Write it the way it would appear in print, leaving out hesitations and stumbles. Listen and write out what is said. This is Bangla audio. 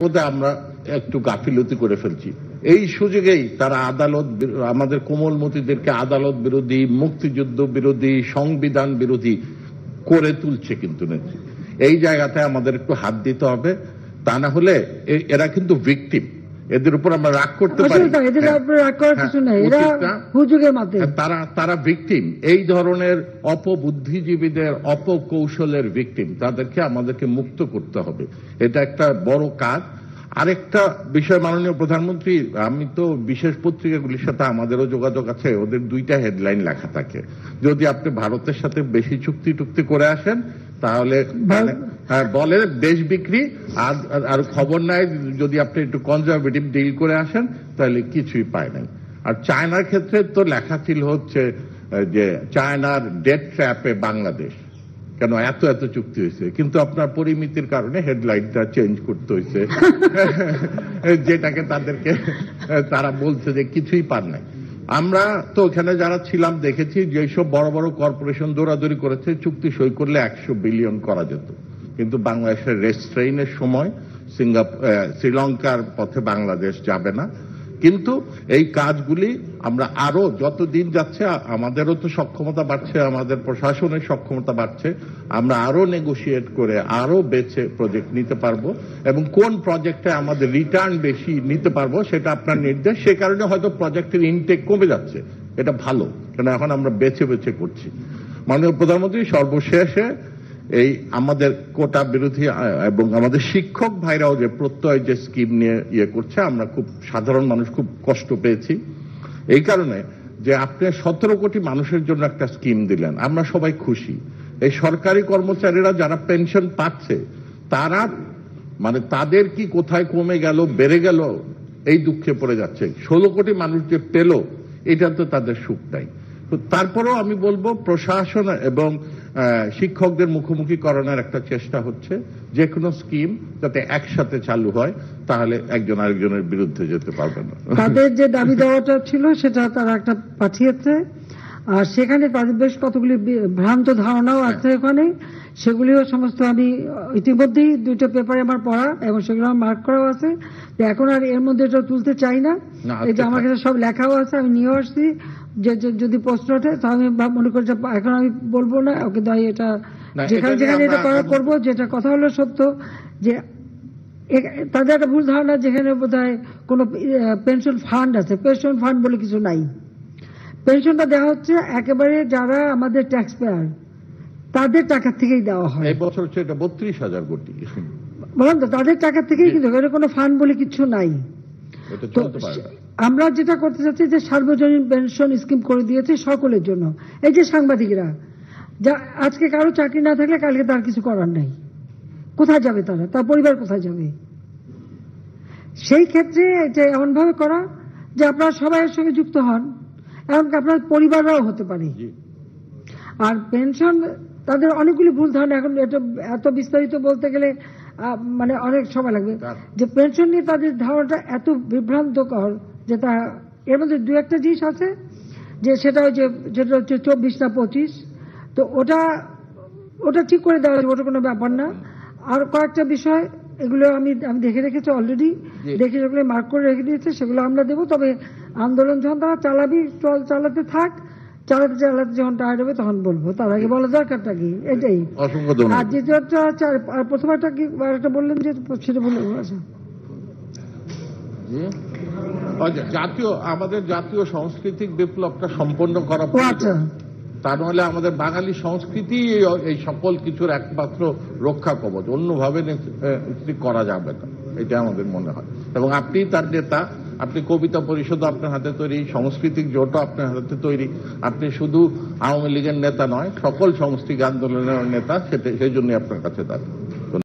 আমরা একটু গাফিলতি করে ফেলছি। এই সুযোগেই তারা আমাদের কোমলমতিদেরকে আদালত বিরোধী, মুক্তিযুদ্ধ বিরোধী, সংবিধান বিরোধী করে তুলছে। কিন্তু এই জায়গাতে আমাদের একটু হাত দিতে হবে, তা না হলে এরা কিন্তু ভিকটিম, এদের উপর আমরা রাগ করতে পারি, তারা ভিকটিম, এই ধরনের অপবুদ্ধিজীবীদের অপকৌশলের ভিকটিম, তাদেরকে আমাদেরকে মুক্ত করতে হবে। এটা একটা বড় কাজ। আরেকটা বিষয়, মাননীয় প্রধানমন্ত্রী, আমি তো বিশেষ পত্রিকাগুলির সাথে আমাদেরও যোগাযোগ আছে, ওদের দুইটা হেডলাইন লেখা থাকে, যদি আপনি ভারতের সাথে বেশি চুক্তি করে আসেন তাহলে বলে দেশ বিক্রি, আর খবর নাই যদি আপনি একটু কনজারভেটিভ ডিল করে আসেন তাহলে কিছুই পায় নাই। আর চায়নার ক্ষেত্রে তো লেখা ছিল হচ্ছে যে চায়নার ডেট ট্র্যাপে বাংলাদেশ, কেন এত চুক্তি হয়েছে, কিন্তু আপনার পরিমিতির কারণে হেডলাইনটা চেঞ্জ করতে হয়েছে, যেটাকে তারা বলছে যে কিছুই পান নাই। আমরা তো ওখানে যারা ছিলাম দেখেছি যেসব বড় বড় কর্পোরেশন দৌড়াদৌড়ি করেছে, চুক্তি সই করলে 100 বিলিয়ন করা যেত, কিন্তু বাংলাদেশের রেস্ট্রেইনের সময় শ্রীলঙ্কার পথে বাংলাদেশ যাবে না। কিন্তু এই কাজগুলি আমরা আরো যত দিন যাচ্ছে, আমাদেরও তো সক্ষমতা বাড়ছে, আমাদের প্রশাসনের সক্ষমতা বাড়ছে, আমরা আরো নেগোশিয়েট করে আরো বেছে প্রজেক্ট নিতে পারবো, এবং কোন প্রজেক্টে আমাদের রিটার্ন বেশি নিতে পারবো সেটা আপনার নির্দেশ। সে কারণে হয়তো প্রজেক্টের ইনটেক কমে যাচ্ছে, এটা ভালো, কারণ এখন আমরা বেছে করছি। মাননীয় প্রধানমন্ত্রী, সর্বশেষে এই আমাদের কোটা বিরোধী এবং আমাদের শিক্ষক ভাইরাও যে প্রত্যয় যে স্কিম নিয়ে করছে, আমরা খুব সাধারণ মানুষ খুব কষ্ট পেয়েছি এই কারণে যে আপনি 17 কোটি মানুষের জন্য একটা স্কিম দিলেন, আমরা সবাই খুশি। এই সরকারি কর্মচারীরা যারা পেনশন পাচ্ছে, তারা তাদের কি কোথায় কমে গেল, বেড়ে গেল, এই দুঃখে পড়ে যাচ্ছে। 16 কোটি মানুষ যে পেল, এটা তো তাদের সুখ নাই। তো তারপরেও আমি বলবো প্রশাসন এবং শিক্ষকদের মুখোমুখি করানোর একটা চেষ্টা হচ্ছে, যে কোনো স্কিম যাতে একসাথে চালু হয়, তাহলে একজন আরেকজনের বিরুদ্ধে যেতে পারবে না। তাদের যে দাবি দেওয়াটা ছিল সেটা তারা একটা পাঠিয়েছে, আর সেখানে তাদের বেশ কতগুলি ভ্রান্ত ধারণাও আছে ওখানে, সেগুলিও সমস্ত আমি ইতিমধ্যেই 2টা পেপারে আমার পড়া এবং সেগুলো আমার মার্ক করাও আছে। এখন আর এর মধ্যে এটা তুলতে চাই না, এটা আমার কাছে সব লেখাও আছে, আমি নিয়ে আসছি। যে যদি প্রশ্ন ওঠে তো আমি মনে করি এখন আমি বলবো না, কিন্তু এটা যেখানে এটা করবো। যেটা কথা হলো সত্য, যে তাদের একটা ভুল ধারণা যেখানে বোধহয় কোনো পেনশন ফান্ড আছে, পেনশন ফান্ড বলে কিছু নাই। পেনশনটা দেওয়া হচ্ছে একেবারে যারা আমাদের ট্যাক্স পেয়ার, তাদের টাকা থেকেই দেওয়া হয়। এই বছর হচ্ছে এটা 32,000 কোটি, বললাম তো তাদের টাকা থেকেই, কিন্তু এর কোনো ফান্ড বলে কিছু নাই। তো আমরা যেটা করতে চাচ্ছি যে সার্বজনীন পেনশন স্কিম করে দিয়েছে সকলের জন্য। এই যে সাংবাদিকরা, যা আজকে কারো চাকরি না থাকলে কালকে তার কিছু করার নাই, কোথায় যাবে তারা, তার পরিবার কোথায় যাবে? সেই ক্ষেত্রে এটা এমন ভাবে করা যে আপনারা সবাই এর সঙ্গে যুক্ত হন, এমনকি আপনার পরিবাররাও হতে পারে। আর পেনশন, তাদের অনেকগুলি ভুল ধারণা, এখন এটা এত বিস্তারিত বলতে গেলে অনেক সময় লাগবে। যে পেনশন নিয়ে তাদের ধারণাটা এত বিভ্রান্তকর যে তা এর মধ্যে 2-1টা জিনিস আছে, যে সেটা যেটা হচ্ছে 24 না 25, তো ওটা ঠিক করে দেওয়া যাবে, ওটা কোনো ব্যাপার না। আর কয়েকটা বিষয়, এগুলো আমি দেখে রেখেছি অলরেডি, দেখে যেগুলো মার্ক করে রেখে দিয়েছে সেগুলো আমরা দেবো। তবে আন্দোলন যখন তারা চালাতে থাক, চালাতে যখন টায়ার্ড হবে তখন বলবো, তার আগে বলা দরকারটা কি, এটাই। আর দ্বিতীয়টা, প্রথমটা কি একটা বললেন যে সেটা বললেন। আমাদের জাতীয় সাংস্কৃতিক বিপ্লবটা সম্পন্ন করা, তা নাহলে আমাদের বাঙালি সংস্কৃতি এই সকল কিছুর একমাত্র রক্ষা কবচ, অন্যভাবে করা যাবে না, এটা আমাদের মনে হয়। এবং আপনি তার নেতা, আপনি কবিতা পরিষদ আপনার হাতে তৈরি, সাংস্কৃতিক জোটও আপনার হাতে তৈরি, আপনি শুধু আওয়ামী লীগের নেতা নয়, সকল সাংস্কৃতিক আন্দোলনের নেতা, সেই জন্যই আপনার কাছে দাঁড়ান।